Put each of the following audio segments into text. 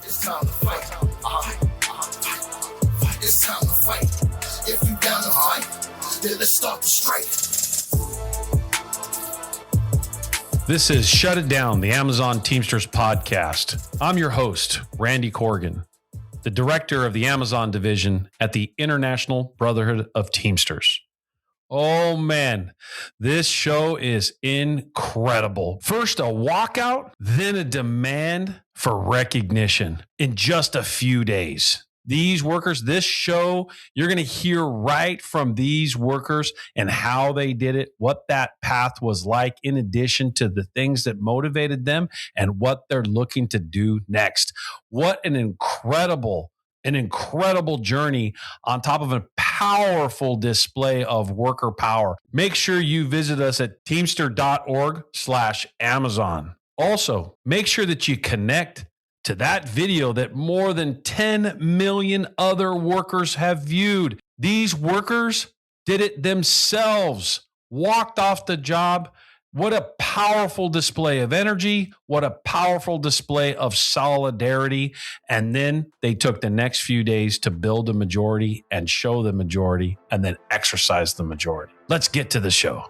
It's time to fight. It's time to fight. If you down to fight, then let's start the strike. This is Shut It Down, the Amazon Teamsters podcast. I'm your host, Randy Corrigan, the director of the Amazon division at the International Brotherhood of Teamsters. Oh man, this show is incredible. First a walkout, then a demand for recognition in just a few days. These workers, this show, you're going to hear right from these workers and how they did it, what that path was like, in addition to the things that motivated them and what they're looking to do next. What an incredible journey on top of a powerful display of worker power. Make sure you visit us at teamster.org/Amazon. Also, make sure that you connect to that video that more than 10 million other workers have viewed. These workers did it themselves, walked off the job. What a powerful display of energy. What a powerful display of solidarity. And then they took the next few days to build a majority and show the majority and then exercise the majority. Let's get to the show.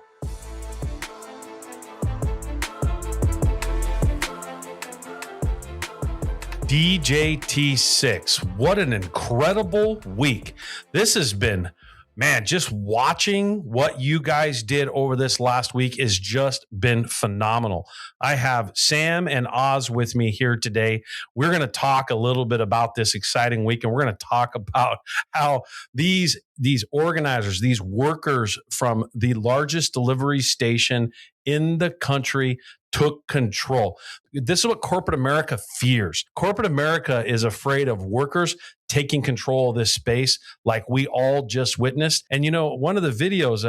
DJT6. What an incredible week. This has been, man, just watching what you guys did over this last week has just been phenomenal. I have Sam and Oz with me here today. We're going to talk a little bit about this exciting week, and we're going to talk about how these organizers, these workers from the largest delivery station in the country took control. This is what corporate America fears. Corporate America is afraid of workers taking control of this space like we all just witnessed. And, one of the videos,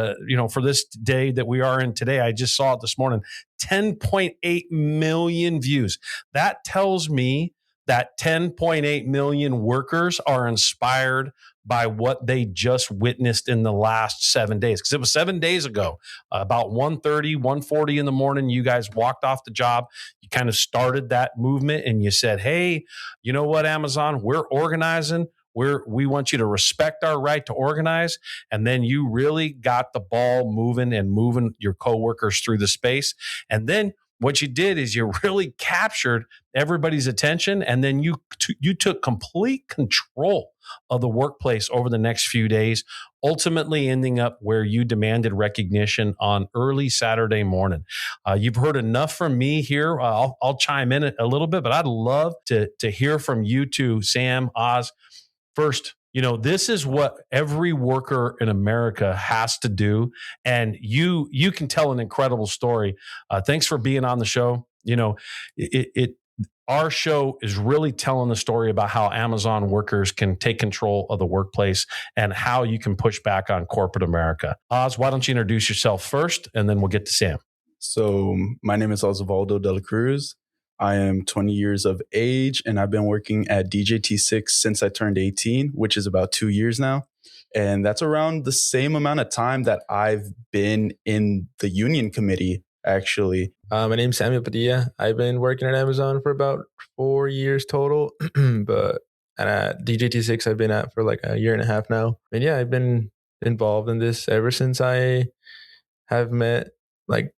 for this day that we are in today, I just saw it this morning, 10.8 million views. That tells me that 10.8 million workers are inspired by what they just witnessed in the last 7 days. Because it was 7 days ago, about 1:30, 1:40 in the morning, you guys walked off the job. You kind of started that movement and you said, hey, you know what, Amazon, we're organizing. We want you to respect our right to organize. And then you really got the ball moving and moving your coworkers through the space. And then what you did is you really captured everybody's attention, and then you took complete control of the workplace over the next few days, ultimately ending up where you demanded recognition on early Saturday morning. You've heard enough from me here. I'll chime in a little bit, but I'd love to hear from you two, Sam, Oz. First, this is what every worker in America has to do. And you can tell an incredible story. Thanks for being on the show. Our show is really telling the story about how Amazon workers can take control of the workplace and how you can push back on corporate America. Oz, why don't you introduce yourself first, and then we'll get to Sam. So my name is Osvaldo de la Cruz. I am 20 years of age, and I've been working at DJT6 since I turned 18, which is about 2 years now. And that's around the same amount of time that I've been in the union committee, actually. My name's Samuel Padilla. I've been working at Amazon for about 4 years total, but at DJT6 I've been at for like a year and a half now. And yeah, I've been involved in this ever since I have met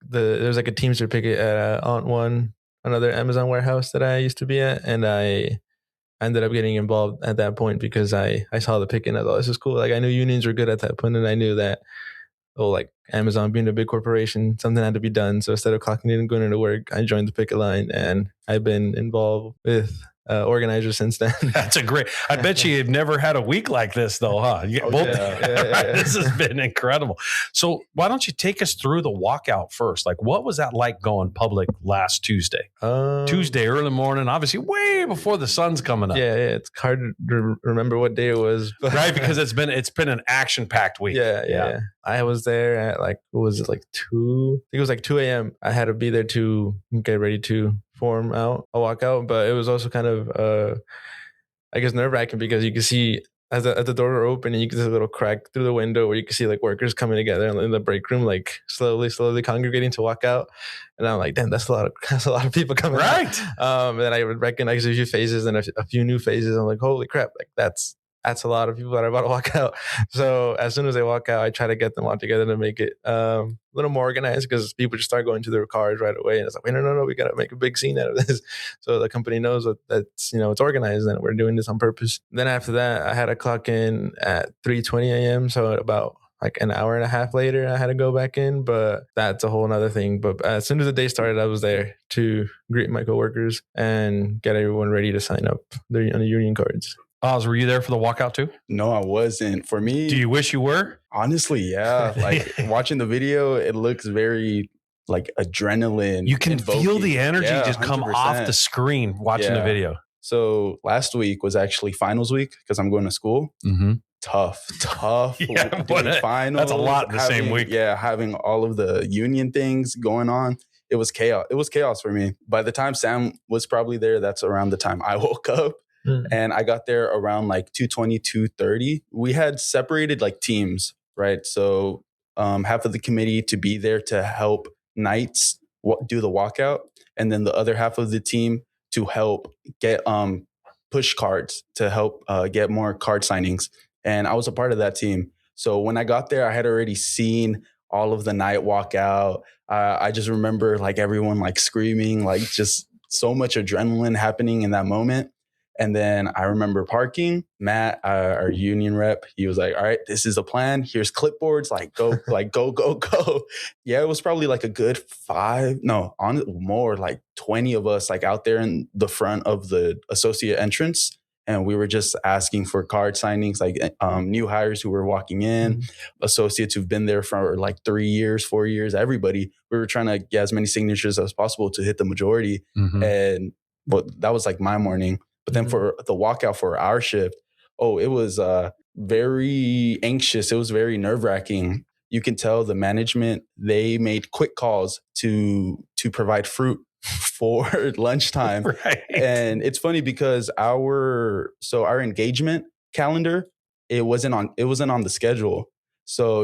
there's like a Teamster picket at Aunt One, another Amazon warehouse that I used to be at, and I ended up getting involved at that point because I saw the picket and I thought this is cool. Like, I knew unions were good at that point, and I knew that Amazon being a big corporation, something had to be done. So instead of clocking in and going into work, I joined the picket line, and I've been involved with organizers since then. That's I bet you've never had a week like this though, huh? Yeah. This has been incredible. So why don't you take us through the walkout first? Like, what was that like going public last Tuesday? Tuesday, early morning, obviously way before the sun's coming up. Yeah. It's hard to remember what day it was. Right, because it's been an action-packed week. Yeah. I was there at 2? I think it was 2 a.m. I had to be there to get ready to form out a walkout, but it was also kind of nerve-wracking because you can see as the door are open and you can see a little crack through the window where you can see like workers coming together in the break room, like slowly congregating to walk out. And I'm like, damn, that's a lot of people coming Right. out. And then I would recognize a few faces and a few new faces. I'm like, holy crap, like that's a lot of people that are about to walk out. So as soon as they walk out, I try to get them all together to make it a little more organized, because people just start going to their cars right away. And it's like, wait, no, we got to make a big scene out of this. So the company knows that's, it's organized and we're doing this on purpose. Then after that, I had to clock in at 3:20 a.m. So about like an hour and a half later, I had to go back in, but that's a whole nother thing. But as soon as the day started, I was there to greet my coworkers and get everyone ready to sign up on the union cards. Oz, were you there for the walkout too? No, I wasn't. For me, Do you wish you were? honestly, yeah. Like watching the video, it looks very like adrenaline. You can feel invoking. the energy Yeah, just come 100%. off the screen watching the Yeah. video. So last week was actually finals week because I'm going to school. Mm-hmm. Tough. Yeah, doing but finals. that's a lot in the same week. Yeah, having all of the union things going on. It was chaos. It was chaos for me. By the time Sam was probably there, that's around the time I woke up. And I got there around like 2:20, 2:30. We had separated like teams, right? So half of the committee to be there to help Knights do the walkout. And then the other half of the team to help get push cards to help get more card signings. And I was a part of that team. So when I got there, I had already seen all of the night walkout. I just remember like everyone like screaming, like just so much adrenaline happening in that moment. And then I remember parking. Matt, our union rep, he was like, all right, this is a plan. Here's clipboards, like go, go. Yeah, it was probably like a good more like 20 of us like out there in the front of the associate entrance. And we were just asking for card signings, like new hires who were walking in, associates who've been there for like 3 years, 4 years, everybody. We were trying to get as many signatures as possible to hit the majority. And that was like my morning. But then for the walkout for our shift, it was very anxious. It was very nerve-wracking. You can tell the management, they made quick calls to provide fruit for lunchtime. Right. And it's funny because our engagement calendar, it wasn't on the schedule. So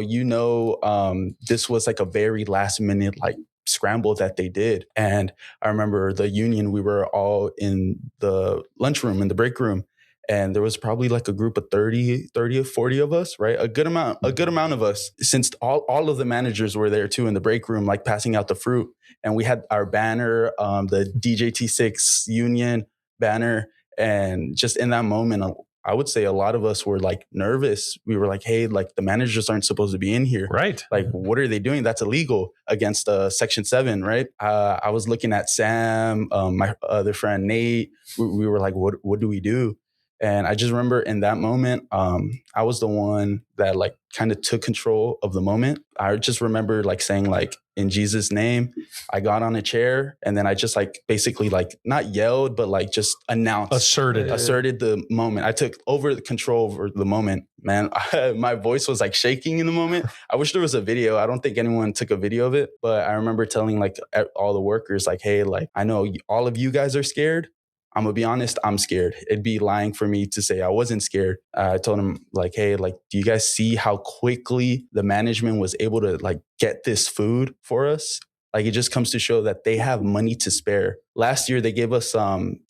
this was like a very last minute like scramble that they did. And I remember the union, we were all in the lunchroom, in the break room. And there was probably like a group of 30 or 40 of us, right? A good amount of us, since all of the managers were there too in the break room, like passing out the fruit. And we had our banner, the DJT6 union banner. And just in that moment, I would say a lot of us were like nervous. We were like, hey, like the managers aren't supposed to be in here. Right. Like, what are they doing? That's illegal against Section 7, right? I was looking at Sam, my other friend, Nate. We were like, what do we do? And I just remember in that moment, I was the one that like kind of took control of the moment. I just remember like saying like, in Jesus' name, I got on a chair and then I just like basically like not yelled, but like just asserted the moment. I took over the control over the moment, man. My voice was like shaking in the moment. I wish there was a video. I don't think anyone took a video of it, but I remember telling like all the workers like, hey, like I know all of you guys are scared. I'm gonna be honest, I'm scared. It'd be lying for me to say I wasn't scared. I told him like, hey, like, do you guys see how quickly the management was able to like get this food for us? Like, it just comes to show that they have money to spare. Last year, they gave us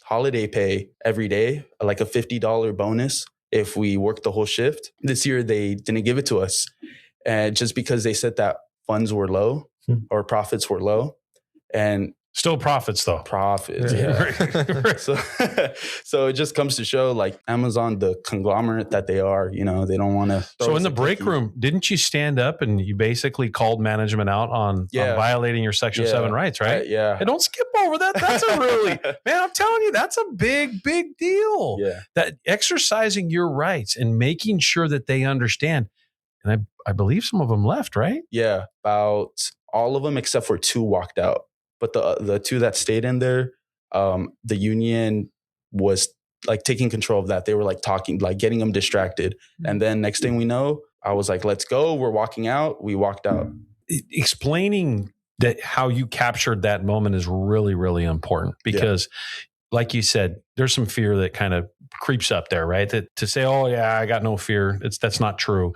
holiday pay every day, like a $50 bonus if we worked the whole shift. This year, they didn't give it to us. And just because they said that funds were low or profits were low. And still profits though. Profits, yeah. So it just comes to show like Amazon, the conglomerate that they are, they don't want to. So in the break room, didn't you stand up and you basically called management out on violating your Section 7 rights, right? Yeah. Hey, don't skip over that. That's a really, man, I'm telling you, that's a big, big deal. Yeah. That exercising your rights and making sure that they understand. And I believe some of them left, right? Yeah. About all of them except for 2 walked out. But the 2 that stayed in there, the union was like taking control of that. They were like talking, like getting them distracted. And then next thing we know, I was like, let's go. We're walking out. We walked out. Explaining that how you captured that moment is really, really important because like you said, there's some fear that kind of creeps up there, right? That to say, oh yeah, I got no fear. That's not true.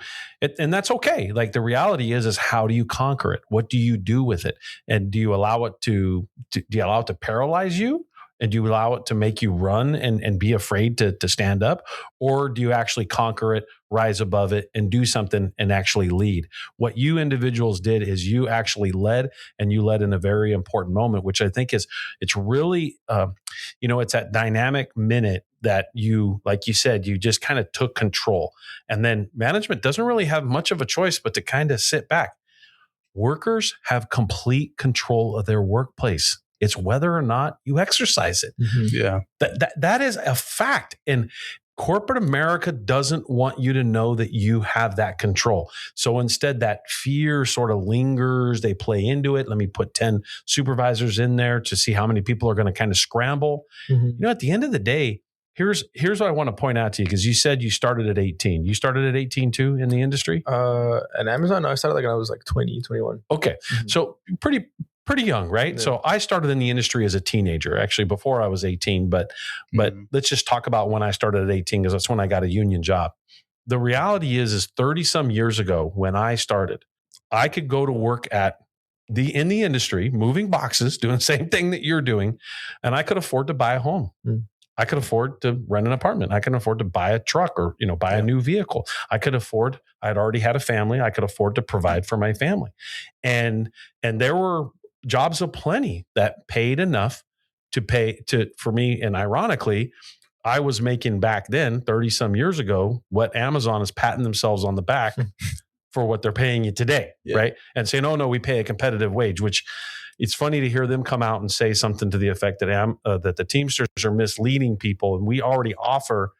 And that's okay. Like the reality is how do you conquer it? What do you do with it? And do you allow it do you allow it to paralyze you? And do you allow it to make you run and be afraid to stand up? Or do you actually conquer it, rise above it, and do something and actually lead? What you individuals did is you actually led, and you led in a very important moment, which I think it's really, it's that dynamic minute that you, like you said, you just kind of took control. And then management doesn't really have much of a choice but to kind of sit back. Workers have complete control of their workplace. It's whether or not you exercise it. Mm-hmm. Yeah. That is a fact. And corporate America doesn't want you to know that you have that control. So instead, that fear sort of lingers. They play into it. Let me put 10 supervisors in there to see how many people are going to kind of scramble. Mm-hmm. At the end of the day, here's what I want to point out to you, because you said you started at 18. You started at 18 too in the industry? At Amazon, I started when I was 20, 21. Okay. Mm-hmm. So pretty young, right? Yeah. So I started in the industry as a teenager, actually before I was 18, but let's just talk about when I started at 18, because that's when I got a union job. The reality is 30 some years ago when I started, I could go to work in the industry, moving boxes, doing the same thing that you're doing, and I could afford to buy a home. I could afford to rent an apartment. I can afford to buy a truck or, buy a new vehicle. I'd already had a family. I could afford to provide for my family. And there were jobs aplenty that paid enough for me. And ironically, I was making back then 30 some years ago, what Amazon is patting themselves on the back for what they're paying you today. Yeah. Right. And saying, oh no, we pay a competitive wage, which it's funny to hear them come out and say something to the effect that that the Teamsters are misleading people. And we already offer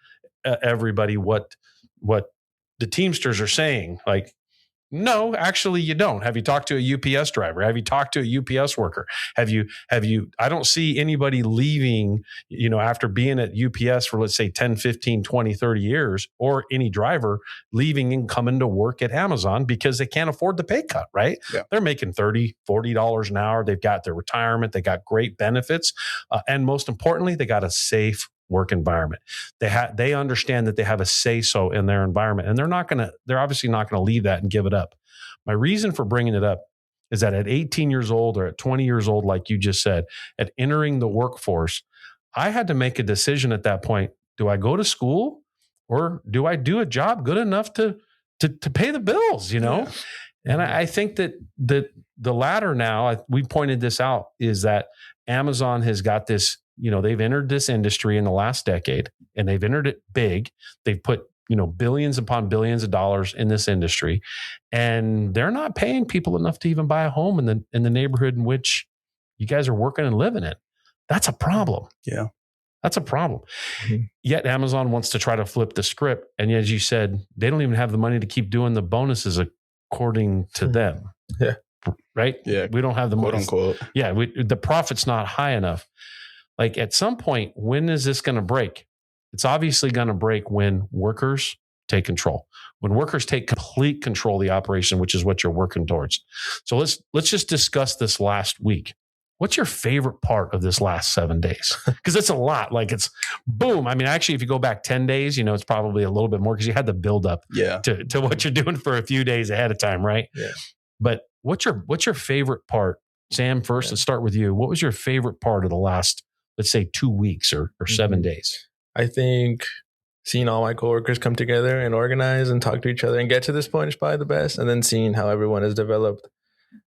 everybody what the Teamsters are saying. Like, no, actually you don't. Have you talked to a UPS driver? Have you talked to a UPS worker? Have you, I don't see anybody leaving, after being at UPS for, let's say 10, 15, 20, 30 years, or any driver leaving and coming to work at Amazon because they can't afford the pay cut, right? Yeah. They're making $30, $40 an hour. They've got their retirement. They got great benefits. And most importantly, they got a safe work environment. They understand that they have a say-so in their environment, and they're obviously not going to leave that and give it up. My reason for bringing it up is that at 18 years old or at 20 years old, like you just said, at entering the workforce, I had to make a decision at that point. Do I go to school or do I do a job good enough to pay the bills, Yeah. And I think that the latter now, we pointed this out, is that Amazon has got this, they've entered this industry in the last decade, and they've entered it big. They've put, billions upon billions of dollars in this industry, and they're not paying people enough to even buy a home in the neighborhood in which you guys are working and living in. That's a problem. Yeah. That's a problem. Mm-hmm. Yet Amazon wants to try to flip the script. And as you said, they don't even have the money to keep doing the bonuses according to them. Yeah. Right? Yeah. We don't have the money. Quote unquote. Yeah. The profit's not high enough. Like at some point, when is this going to break? It's obviously going to break when workers take control. When workers take complete control of the operation, which is what you're working towards. So let's just discuss this last week. What's your favorite part of this last 7 days? Because it's a lot. Like it's boom. I mean, actually, if you go back 10 days, it's probably a little bit more because you had the build up to what you're doing for a few days ahead of time, right? Yeah. But what's your favorite part? Sam, first, let's start with you. What was your favorite part of the last, let's say, 2 weeks or 7 days? I think seeing all my coworkers come together and organize and talk to each other and get to this point is probably the best. And then seeing how everyone has developed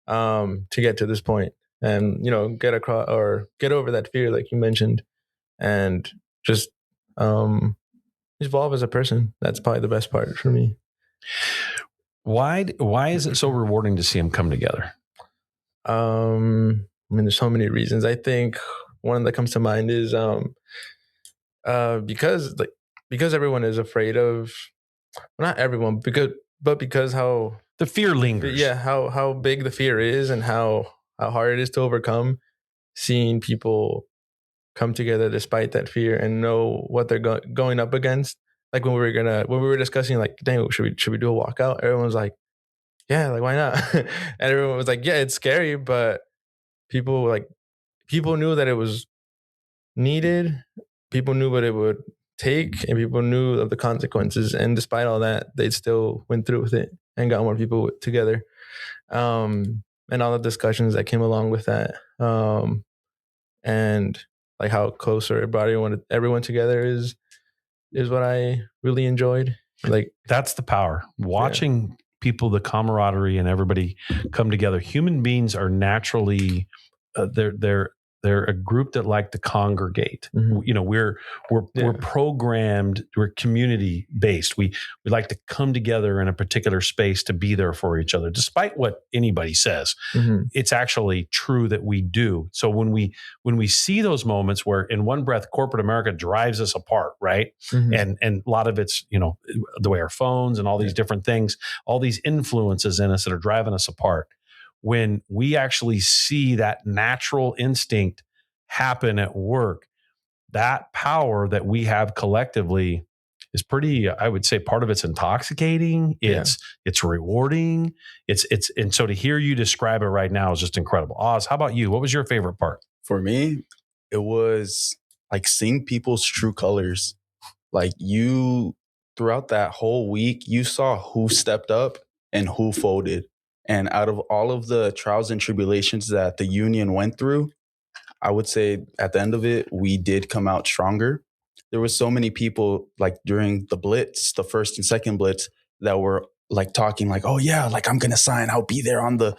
to get to this point. And, get across or get over that fear, like you mentioned, and just evolve as a person. That's probably the best part for me. Why is it so rewarding to see them come together? There's so many reasons. I think one that comes to mind is because everyone is afraid of, not everyone, because how the fear lingers. Yeah, how big the fear is and how hard it is to overcome. Seeing people come together despite that fear and know what they're going up against. Like when we were discussing, like, dang, should we do a walkout? Everyone was like, yeah, like why not? And everyone was like, yeah, it's scary, but people knew that it was needed. People knew what it would take, and people knew of the consequences. And despite all that, they still went through with it and got more people together. And all the discussions that came along with that. And like how closer it brought everyone together is what I really enjoyed. Like, that's the power. Watching people, the camaraderie and everybody come together. Human beings are naturally, they're a group that like to congregate. Mm-hmm. You know, we're programmed, we're community based. We like to come together in a particular space to be there for each other, despite what anybody says. Mm-hmm. It's actually true that we do. So when we see those moments where in one breath corporate America drives us apart, right? Mm-hmm. And a lot of it's, you know, the way our phones and all these different things, all these influences in us that are driving us apart. When we actually see that natural instinct happen at work, that power that we have collectively is pretty, I would say, part of it's intoxicating. It's rewarding. And so to hear you describe it right now is just incredible. Oz, how about you? What was your favorite part? For me, it was like seeing people's true colors. Like you, throughout that whole week, you saw who stepped up and who folded. And out of all of the trials and tribulations that the union went through, I would say at the end of it, we did come out stronger. There were so many people like during the blitz, the first and second blitz, that were like talking like, oh yeah, like I'm going to sign. I'll be there on the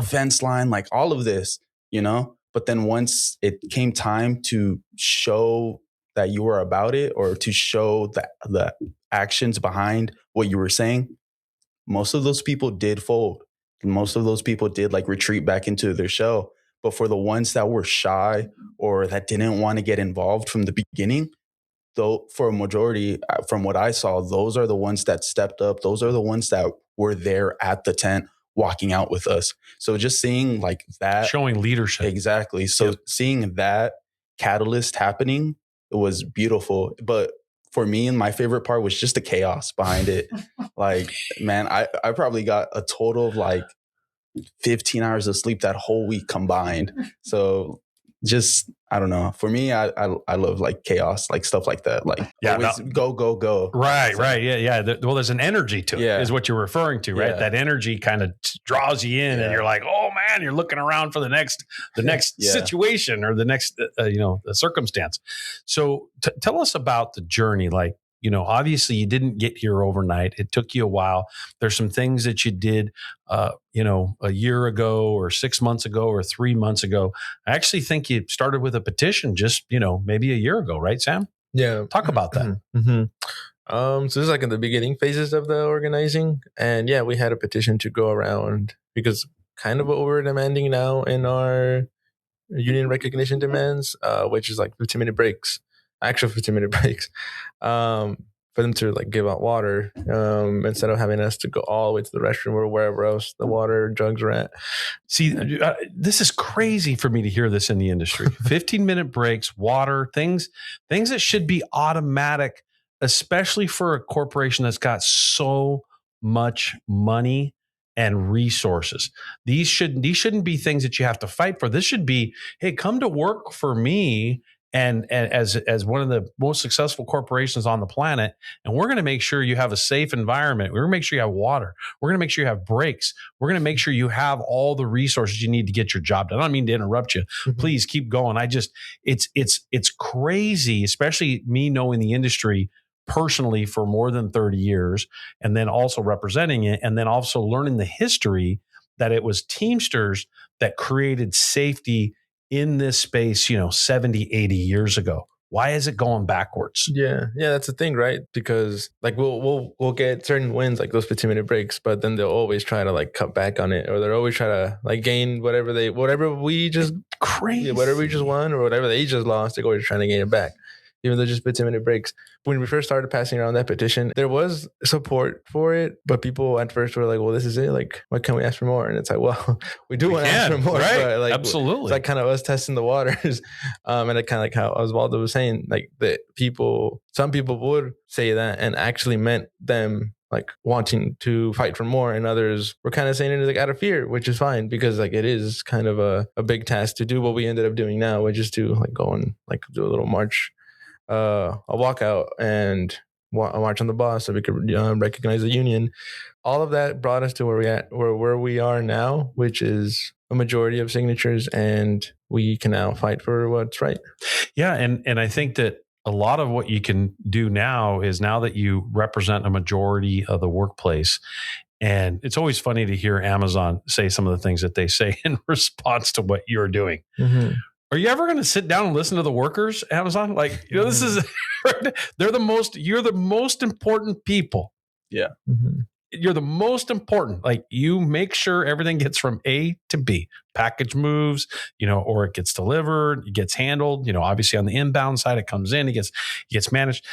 fence line, like all of this, you know. But then once it came time to show that you were about it, or to show the actions behind what you were saying, most of those people did fold. Most of those people did like retreat back into their shell. But for the ones that were shy or that didn't want to get involved from the beginning, though, for a majority, from what I saw, those are the ones that stepped up. Those are the ones that were there at the tent walking out with us. So just seeing like that. Showing leadership. Exactly. So seeing that catalyst happening, it was beautiful. But for me, my favorite part was just the chaos behind it. Like, man, I probably got a total of like 15 hours of sleep that whole week combined. So just, I don't know. For me, I love like chaos, like stuff like that. Like always go. Right, so, right. Yeah. Well, there's an energy to it is what you're referring to, right? Yeah. That energy kind of draws you in and you're like, oh man, you're looking around for the next situation or the next, the circumstance. So tell us about the journey. Like, you know, obviously you didn't get here overnight. It took you a while. There's some things that you did, a year ago or 6 months ago or 3 months ago. I actually think you started with a petition just, maybe a year ago, right, Sam? Yeah. Talk about that. Mm-hmm. So this is like in the beginning phases of the organizing. And yeah, we had a petition to go around because kind of what we're demanding now in our union recognition demands, which is like 15-minute breaks. Actual 15-minute breaks, for them to like give out water instead of having us to go all the way to the restroom or wherever else the water jugs are at. See, this is crazy for me to hear this in the industry. 15-minute breaks, water, things that should be automatic, especially for a corporation that's got so much money and resources. These shouldn't be things that you have to fight for. This should be, hey, come to work for me. And as one of the most successful corporations on the planet, and we're going to make sure you have a safe environment. We're going to make sure you have water. We're going to make sure you have breaks. We're going to make sure you have all the resources you need to get your job done. I don't mean to interrupt you. Mm-hmm. Please keep going. It's crazy, especially me knowing the industry personally for more than 30 years, and then also representing it, and then also learning the history that it was Teamsters that created safety in this space, 70, 80 years ago. Why is it going backwards? Yeah, that's the thing, right? Because like we'll get certain wins like those 15-minute breaks, but then they'll always try to like cut back on it, or they'll always try to like gain whatever we just won or whatever they just lost. They're always trying to gain it back, even though just 15-minute breaks. When we first started passing around that petition, there was support for it, but people at first were like, well, this is it. Like, why can't we ask for more? And it's like, well, we do want to ask for more. Right? But like, absolutely. It's like kind of us testing the waters. And it kind of like how Osvaldo was saying, like some people would say that and actually meant them like wanting to fight for more, and others were kind of saying it like out of fear, which is fine because like it is kind of a big task to do what we ended up doing now, which is to like go and like do a little march a walkout and a march on the boss so we could recognize the union. All of that brought us to where we are now, which is a majority of signatures, and we can now fight for what's right. Yeah, and I think that a lot of what you can do now is, now that you represent a majority of the workplace, and it's always funny to hear Amazon say some of the things that they say in response to what you're doing. Mm-hmm. Are you ever going to sit down and listen to the workers, Amazon? Like, this is, you're the most important people. Yeah. Mm-hmm. You're the most important. Like, you make sure everything gets from A to B. Package moves, or it gets delivered, it gets handled. Obviously on the inbound side, it comes in, it gets managed.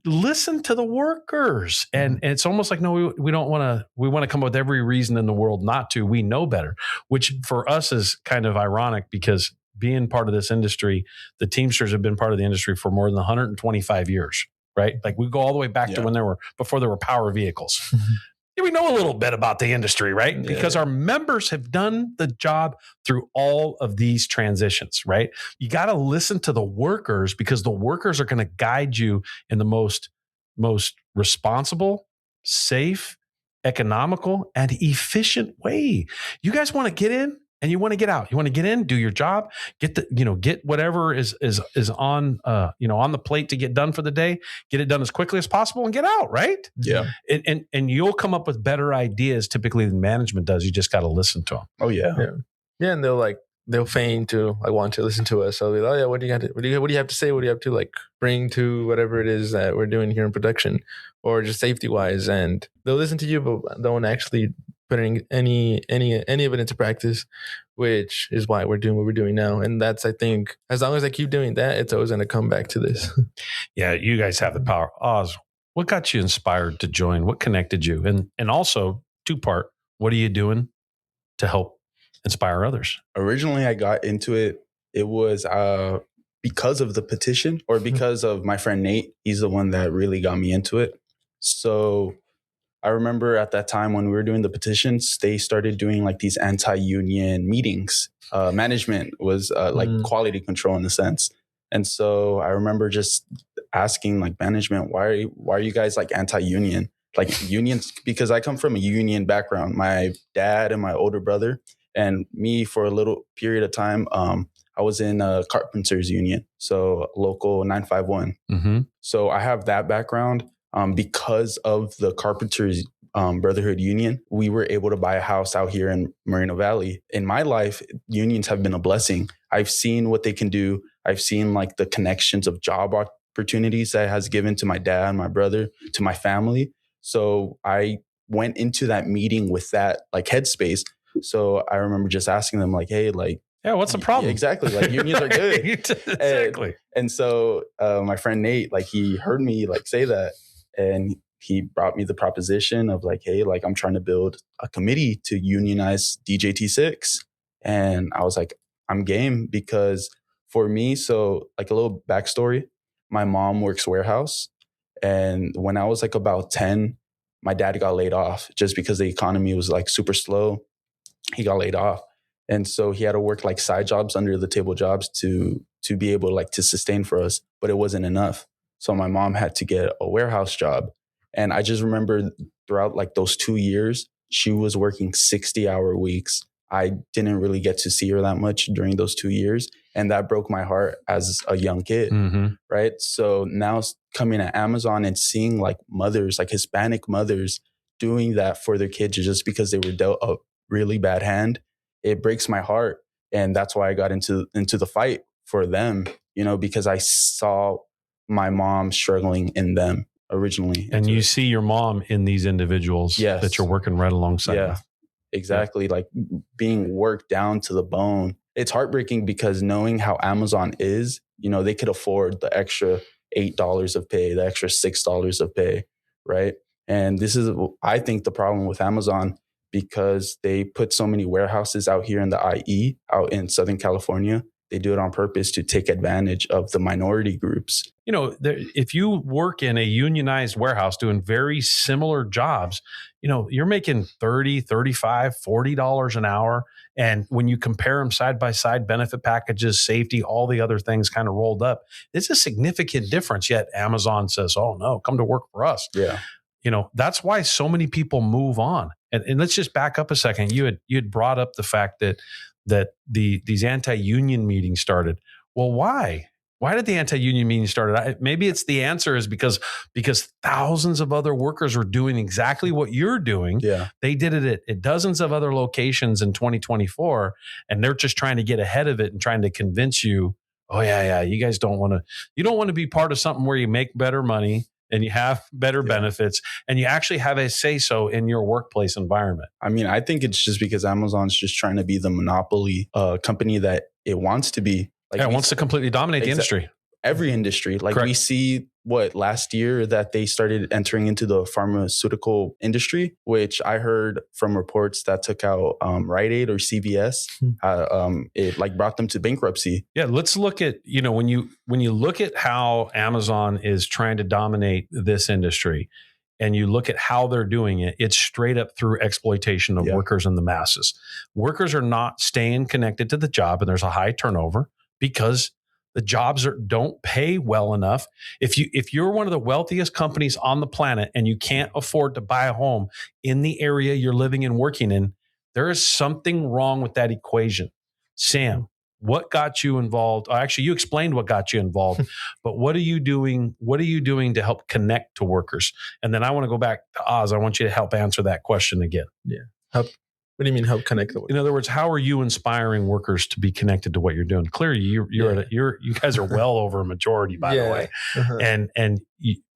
Listen to the workers, and it's almost like, no, we don't want to. We want to come up with every reason in the world not to. We know better, which for us is kind of ironic, because being part of this industry, the Teamsters have been part of the industry for more than 125 years. Right? Like, we go all the way back to before there were power vehicles. Yeah, we know a little bit about the industry, right? Yeah. Because our members have done the job through all of these transitions, right? You got to listen to the workers, because the workers are going to guide you in the most responsible, safe, economical, and efficient way. You guys want to get in and you want to get out. You want to get in, do your job, get whatever is on on the plate to get done for the day, get it done as quickly as possible, and get out, right? Yeah. And you'll come up with better ideas typically than management does. You just got to listen to them. Oh yeah. Yeah. And they'll feign to want to listen to us. So they're like, oh yeah, what do you have to say? What do you have to bring to whatever it is that we're doing here in production, or just safety wise? And they'll listen to you, but don't actually putting any of it into practice, which is why we're doing what we're doing now. And that's, I think, as long as I keep doing that, it's always going to come back to this. Yeah, you guys have the power. Oz, what got you inspired to join? What connected you? And also, two-part, what are you doing to help inspire others? Originally, I got into it. It was because of the petition, or because of my friend Nate. He's the one that really got me into it. So I remember at that time when we were doing the petitions, they started doing these anti-union meetings. Management was quality control in a sense. And so I remember just asking management, why are you guys anti-union? Unions, because I come from a union background. My dad and my older brother and me, for a little period of time, I was in a carpenters union, so local 951. Mm-hmm. So I have that background. Because of the Carpenters Brotherhood Union, we were able to buy a house out here in Moreno Valley. In my life, unions have been a blessing. I've seen what they can do. I've seen the connections of job opportunities that it has given to my dad, my brother, to my family. So I went into that meeting with that headspace. So I remember just asking them hey, yeah, what's the problem? Yeah, exactly. Unions are good. Exactly. And so my friend Nate, he heard me say that. And he brought me the proposition of hey, I'm trying to build a committee to unionize DJT6. And I was like, I'm game, because for me, so a little backstory, my mom works warehouse. And when I was about 10, my dad got laid off just because the economy was super slow. He got laid off. And so he had to work side jobs, under the table jobs to be able to sustain for us. But it wasn't enough. So my mom had to get a warehouse job. And I just remember throughout those 2 years, she was working 60-hour weeks. I didn't really get to see her that much during those 2 years. And that broke my heart as a young kid, right? So now coming at Amazon and seeing mothers, Hispanic mothers, doing that for their kids just because they were dealt a really bad hand, it breaks my heart. And that's why I got into the fight for them, because I saw my mom struggling in them originally. And you see your mom in these individuals that you're working right alongside. Yeah, exactly. Being worked down to the bone. It's heartbreaking, because knowing how Amazon is, they could afford the extra $8 of pay, the extra $6 of pay, right? And this is, I think, the problem with Amazon, because they put so many warehouses out here in the IE, out in Southern California. they do it on purpose to take advantage of the minority groups. If you work in a unionized warehouse doing very similar jobs, you're making $30, $35, $40 an hour. And when you compare them side by side, benefit packages, safety, all the other things kind of rolled up, it's a significant difference. Yet Amazon says, oh no, come to work for us. Yeah. That's why so many people move on. And let's just back up a second. You had brought up the fact that these anti-union meetings started. Well, why? Why did the anti-union meeting start? Maybe it's the answer is because thousands of other workers were doing exactly what you're doing. Yeah. They did it at dozens of other locations in 2024, and they're just trying to get ahead of it and trying to convince you, oh yeah, you guys don't want to be part of something where you make better money and you have better benefits and you actually have a say-so in your workplace environment. I mean, I think it's just because Amazon's just trying to be the monopoly company that it wants to be. Like it wants to completely dominate the industry. Every industry. Like Correct. We see last year that they started entering into the pharmaceutical industry, which I heard from reports that took out Rite Aid or CVS. It brought them to bankruptcy. Yeah, let's look at, when you look at how Amazon is trying to dominate this industry and you look at how they're doing it, it's straight up through exploitation of workers and the masses. Workers are not staying connected to the job and there's a high turnover because the jobs don't pay well enough. If you're one of the wealthiest companies on the planet and you can't afford to buy a home in the area you're living and working in, there is something wrong with that equation. Sam, what got you involved? Actually, you explained what got you involved, but what are you doing? What are you doing to help connect to workers? And then I want to go back to Oz. I want you to help answer that question again. Yeah. What do you mean help connect the workers? In other words, how are you inspiring workers to be connected to what you're doing? Clearly, you guys are well over a majority, by the way, and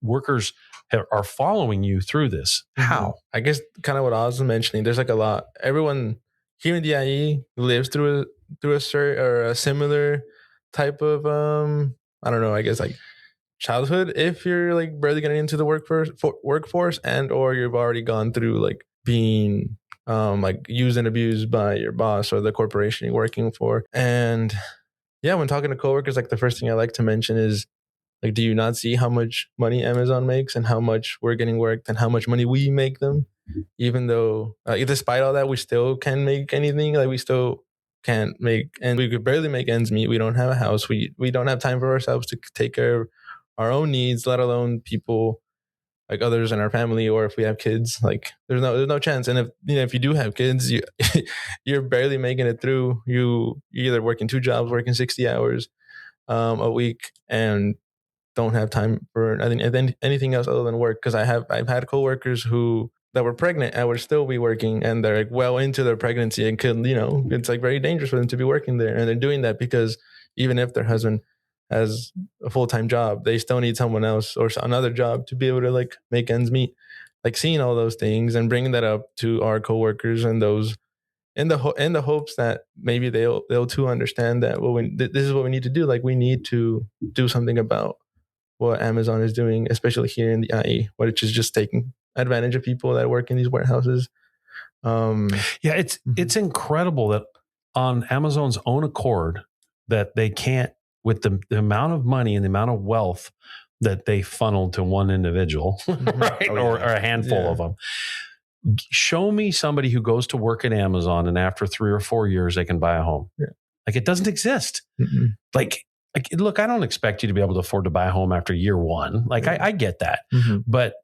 workers are following you through this. How? I guess kind of what I was mentioning. There's like a lot. Everyone here in the IE lives through a certain or a similar type of I don't know. I guess like childhood. If you're like barely getting into the workforce, and or you've already gone through like being like used and abused by your boss or the corporation you're working for. And yeah, when talking to coworkers, like the first thing I like to mention is like, do you not see how much money Amazon makes and how much we're getting worked and how much money we make them? Even though despite all that, we still can't make anything. Like we still can't make, and we could barely make ends meet. We don't have a house. We don't have time for ourselves to take care of our own needs, let alone people like others in our family, or if we have kids, like there's no chance. And if you do have kids, you're barely making it through. You're either working 2 jobs, working 60 hours a week, and don't have time for anything else other than work. Because I've had coworkers that were pregnant and would still be working, and they're like well into their pregnancy and could, it's like very dangerous for them to be working there. And they're doing that because even if their husband has a full-time job, they still need someone else or another job to be able to like make ends meet. Like seeing all those things and bringing that up to our coworkers and those in the hopes that maybe they'll too understand that this is what we need to do. Like we need to do something about what Amazon is doing, especially here in the IE, which is just taking advantage of people that work in these warehouses. It's incredible that on Amazon's own accord that they can't, with the amount of money and the amount of wealth that they funneled to one individual, right? Or a handful of them. Show me somebody who goes to work at Amazon and after 3 or 4 years, they can buy a home. Yeah. Like it doesn't exist. Mm-hmm. Like, look, I don't expect you to be able to afford to buy a home after year 1. Like I get that, but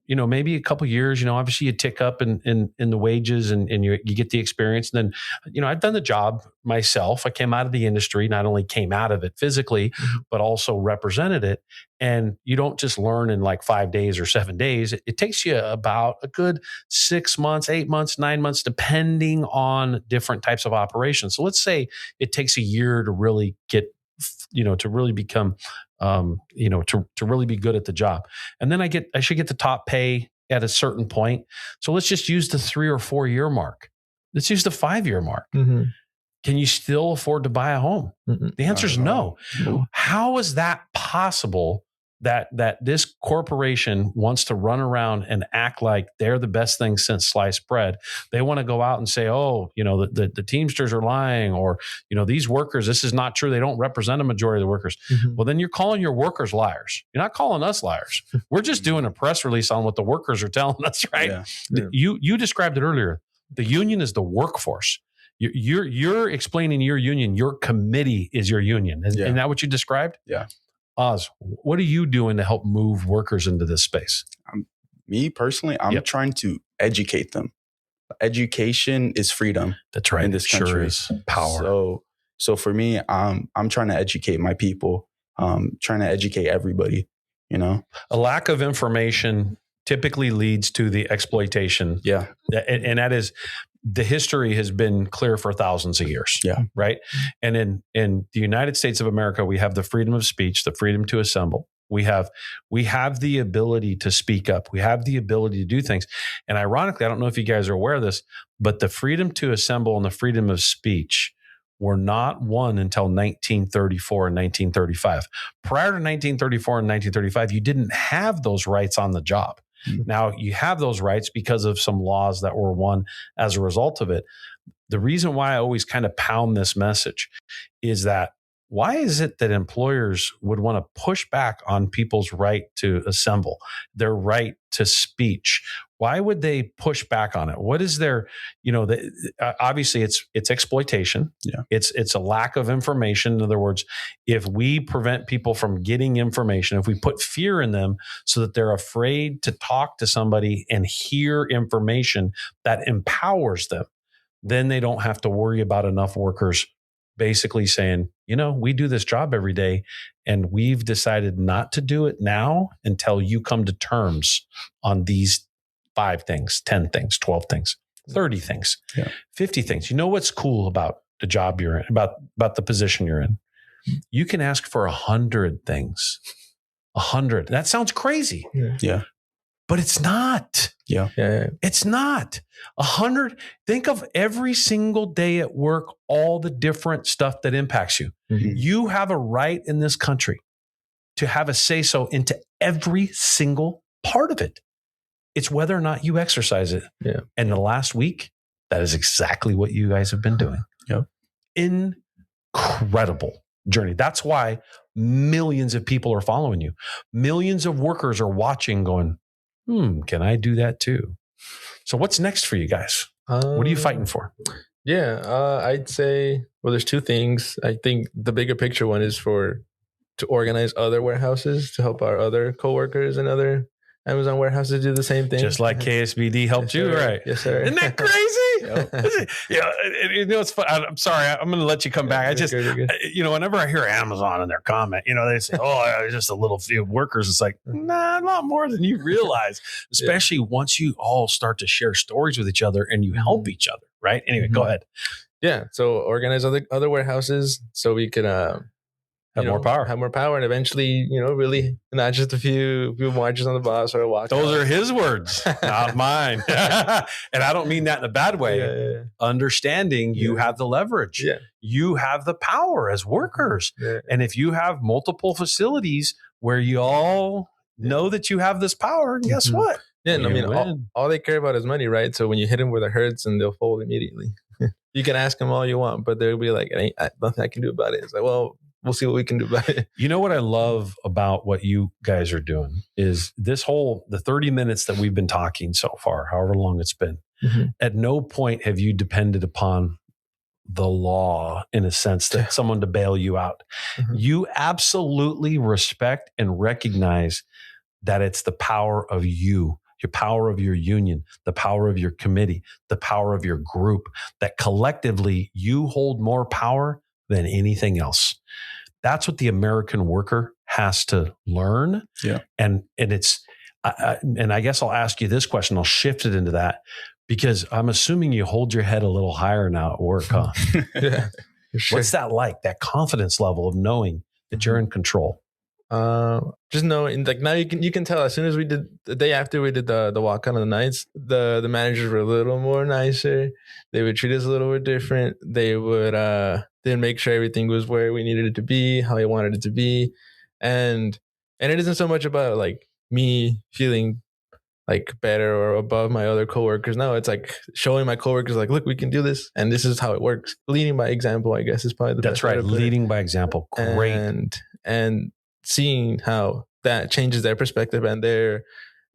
maybe a couple of years, obviously you tick up in the wages and you get the experience. And then, I've done the job myself. I came out of the industry, not only came out of it physically, but also represented it. And you don't just learn in like 5 days or 7 days. It takes you about a good 6 months, 8 months, 9 months, depending on different types of operations. So let's say it takes a year to really get, to really become, to really be good at the job. And then I should get the top pay at a certain point. So let's just use the 3 or 4 year mark. Let's use the 5 year mark. Mm-hmm. Can you still afford to buy a home? Mm-hmm. The answer is no. How is that possible that this corporation wants to run around and act like they're the best thing since sliced bread. They want to go out and say, oh, the Teamsters are lying, or, these workers, this is not true. They don't represent a majority of the workers. Mm-hmm. Well, then you're calling your workers liars. You're not calling us liars. We're just doing a press release on what the workers are telling us, right? Yeah. You described it earlier. The union is the workforce. You're explaining your union. Your committee is your union. Isn't that what you described? Yeah. Oz, what are you doing to help move workers into this space? Me personally, I'm trying to educate them. Education is freedom. That's right. In this country, sure is power. So for me, I'm trying to educate my people. Trying to educate everybody. A lack of information typically leads to the exploitation. Yeah, and that is. The history has been clear for thousands of years. Yeah. Right. And in the United States of America, we have the freedom of speech, the freedom to assemble. We have the ability to speak up. We have the ability to do things. And ironically, I don't know if you guys are aware of this, but the freedom to assemble and the freedom of speech were not won until 1934 and 1935. Prior to 1934 and 1935, you didn't have those rights on the job. Now, you have those rights because of some laws that were won as a result of it. The reason why I always kind of pound this message is that why is it that employers would want to push back on people's right to assemble, their right to speech? Why would they push back on it? What is their, obviously it's exploitation. Yeah. It's a lack of information. In other words, if we prevent people from getting information, if we put fear in them so that they're afraid to talk to somebody and hear information that empowers them, then they don't have to worry about enough workers basically saying, we do this job every day and we've decided not to do it now until you come to terms on these 5 things, 10 things, 12 things, 30 things, 50 things. You know what's cool about the job you're in, about the position you're in? You can ask for 100 things. 100. That sounds crazy. Yeah. But it's not. Yeah. It's not. 100. Think of every single day at work, all the different stuff that impacts you. Mm-hmm. You have a right in this country to have a say-so into every single part of it. It's whether or not you exercise it. Yeah. And the last week, that is exactly what you guys have been doing. Yep. Incredible journey. That's why millions of people are following you. Millions of workers are watching going, can I do that too? So what's next for you guys? What are you fighting for? I'd say, well, there's 2 things. I think the bigger picture one is to organize other warehouses to help our other coworkers and other Amazon warehouses do the same thing. Just like KSBD helped you, right? Yes, sir. Isn't that crazy? It's fun. I'm sorry. I'm going to let you come back. Whenever I hear Amazon in their comment, they say, oh, just a little few workers. It's like, nah, a lot more than you realize, especially once you all start to share stories with each other and you help each other, right? Anyway, go ahead. Yeah. So organize other warehouses so we can, have more power, and eventually, really not just a few marches on the bus or a walk. Those are his words, not mine. And I don't mean that in a bad way. Yeah. Understanding you have the leverage. Yeah. You have the power as workers. Yeah. And if you have multiple facilities where you all know that you have this power, guess what? Yeah, all they care about is money, right? So when you hit them where it hurts, and they'll fold immediately. You can ask them all you want, but they'll be like, nothing I can do about it. It's like, well, we'll see what we can do about it. You know what I love about what you guys are doing is the 30 minutes that we've been talking so far, however long it's been. Mm-hmm. At no point have you depended upon the law in a sense that someone to bail you out. Mm-hmm. You absolutely respect and recognize that it's the power of you, your power of your union, the power of your committee, the power of your group, that collectively you hold more power than anything else. That's what the American worker has to learn. Yeah. And it's, and I guess I'll ask you this question. I'll shift it into that because I'm assuming you hold your head a little higher now at work, huh? Yeah. Sure. What's that like? That confidence level of knowing that you're in control? Just knowing, like, now you can tell as soon as we did the day after we did the walkout on the nights, the managers were a little more nicer. They would treat us a little bit different. They would they'd make sure everything was where we needed it to be, how we wanted it to be. And And it isn't so much about like me feeling like better or above my other coworkers. No, it's like showing my coworkers like, look, we can do this, and this is how it works. Leading by example, I guess, is probably the That's best way right. to put it. Leading by example. Great. And seeing how that changes their perspective and their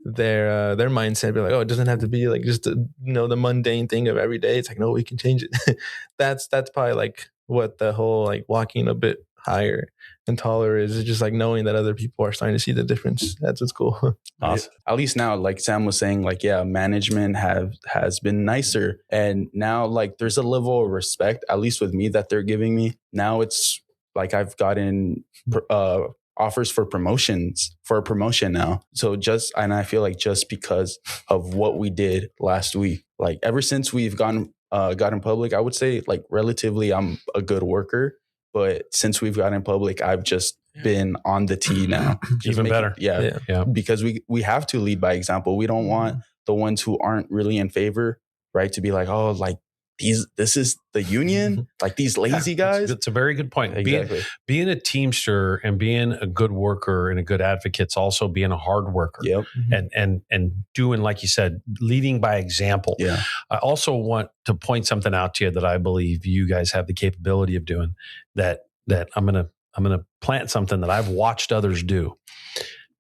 mindset. Be like, oh, it doesn't have to be like just the mundane thing of every day. It's like, no, we can change it. That's probably like what the whole like walking a bit higher and taller is just like knowing that other people are starting to see the difference. That's what's cool. Awesome. At least now, like Sam was saying, like, yeah, management has been nicer. And now like there's a level of respect, at least with me, that they're giving me. Now it's like I've gotten offers for promotion now. So and I feel like just because of what we did last week, like ever since we've got in public, I would say like relatively I'm a good worker. But since we've gotten in public, I've just been on the tee now. Even better. Yeah. Because we have to lead by example. We don't want the ones who aren't really in favor, right, to be like, oh, like this is the union, like these lazy guys. It's a very good point. Exactly. Being a teamster and being a good worker and a good advocate is also being a hard worker. Yep. And doing, like you said, leading by example. Yeah. I also want to point something out to you that I believe you guys have the capability of doing, that I'm gonna plant something that I've watched others do.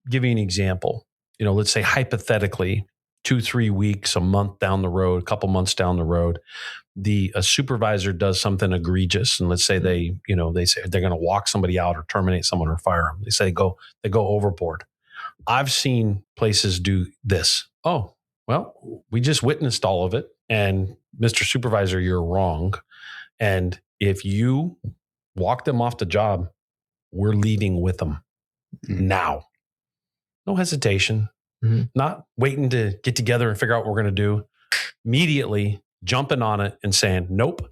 Give you an example. Let's say hypothetically, 2-3 weeks, a month down the road, a couple months down the road, a supervisor does something egregious, and let's say they say they're going to walk somebody out or terminate someone or fire them. They say they go overboard. I've seen places do this. Oh, well, we just witnessed all of it, and Mr. Supervisor, you're wrong. And if you walk them off the job, we're leaving with them now. No hesitation. Not waiting to get together and figure out what we're going to do. Immediately jumping on it and saying, nope,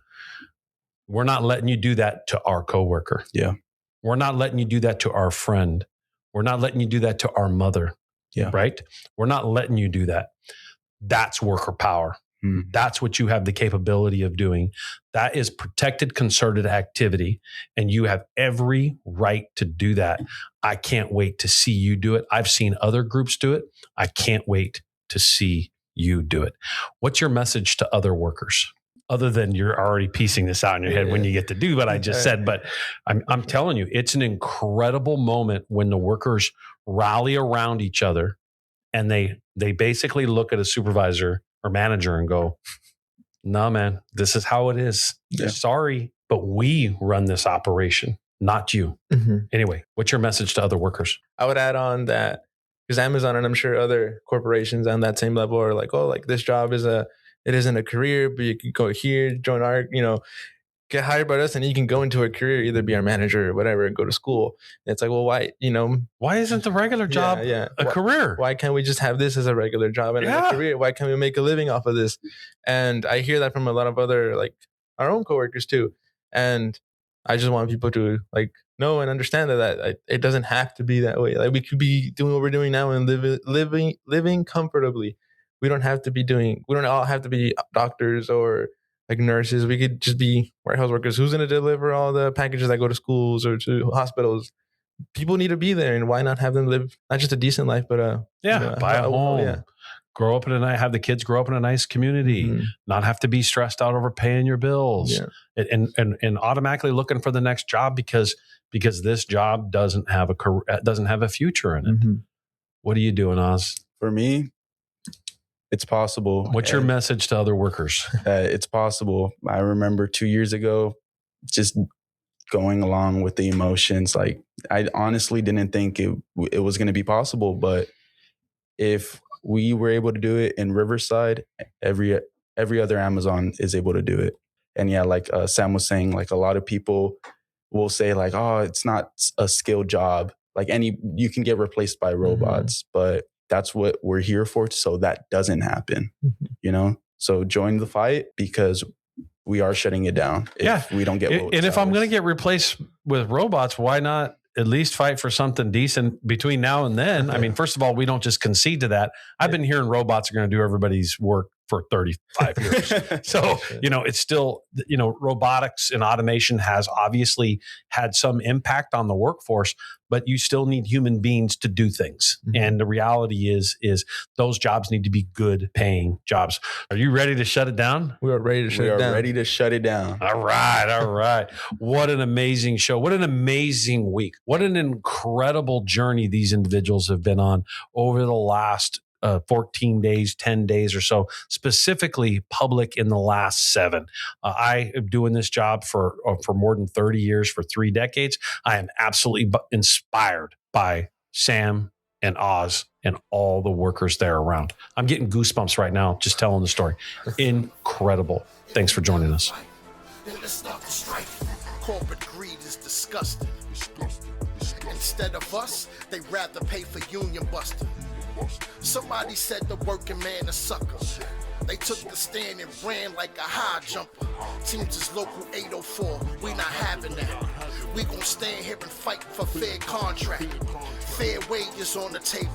we're not letting you do that to our coworker. Yeah. We're not letting you do that to our friend. We're not letting you do that to our mother. Yeah. Right? We're not letting you do that. That's worker power. That's what you have the capability of doing. That is protected, concerted activity. And you have every right to do that. I can't wait to see you do it. I've seen other groups do it. I can't wait to see you do it. What's your message to other workers? Other than you're already piecing this out in your head when you get to do what I just said. But I'm telling you, it's an incredible moment when the workers rally around each other and they basically look at a supervisor or manager and go, no, man, this is how it is. Yeah. Sorry, but we run this operation, not you. Anyway, what's your message to other workers? I would add on that because Amazon and I'm sure other corporations on that same level are like, oh, like this job it isn't a career, but you can go here, join our, get hired by us and you can go into a career, either be our manager or whatever, go to school. And it's like, well, why isn't the regular job a career? Why can't we just have this as a regular job and a career? Why can't we make a living off of this? And I hear that from a lot of other, like our own coworkers too. And I just want people to like know and understand that it doesn't have to be that way. Like we could be doing what we're doing now and living comfortably. We don't all have to be doctors or like nurses. We could just be warehouse workers. Who's going to deliver all the packages that go to schools or to hospitals? People need to be there, and why not have them live not just a decent life, but buy a home, grow up have the kids grow up in a nice community, not have to be stressed out over paying your bills, and automatically looking for the next job because this job doesn't have a future in it. What are you doing, Oz? For me, it's possible. What's your message to other workers? It's possible. I remember 2 years ago, just going along with the emotions. Like I honestly didn't think it was going to be possible, but if we were able to do it in Riverside, every other Amazon is able to do it. And yeah, like Sam was saying, like a lot of people will say like, oh, it's not a skilled job. Like you can get replaced by robots, but that's what we're here for. So that doesn't happen, So join the fight because we are shutting it down. If we don't get and if I'm going to get replaced with robots, why not at least fight for something decent between now and then? I mean, first of all, we don't just concede to that. I've been hearing robots are going to do everybody's work for 35 years. So, it's still, robotics and automation has obviously had some impact on the workforce, but you still need human beings to do things. Mm-hmm. And the reality is those jobs need to be good paying jobs. Are you ready to shut it down? We are ready to shut We it are down. ready to shut it down. All right. What an amazing show. What an amazing week. What an incredible journey these individuals have been on over the last 14 days, 10 days or so, specifically public in the last 7. I am doing this job for more than 30 years, for 3 decades. I am absolutely inspired by Sam and Oz and all the workers there around. I'm getting goosebumps right now just telling the story. Incredible. Thanks for joining us. Then let's start the strike. Corporate greed is disgusting. Instead of us, they rather pay for union busting. Somebody said the working man a sucker. They took the stand and ran like a high jumper. Teams is local 804, we not having that. We gon' stand here and fight for fair contract. Fair wages on the table.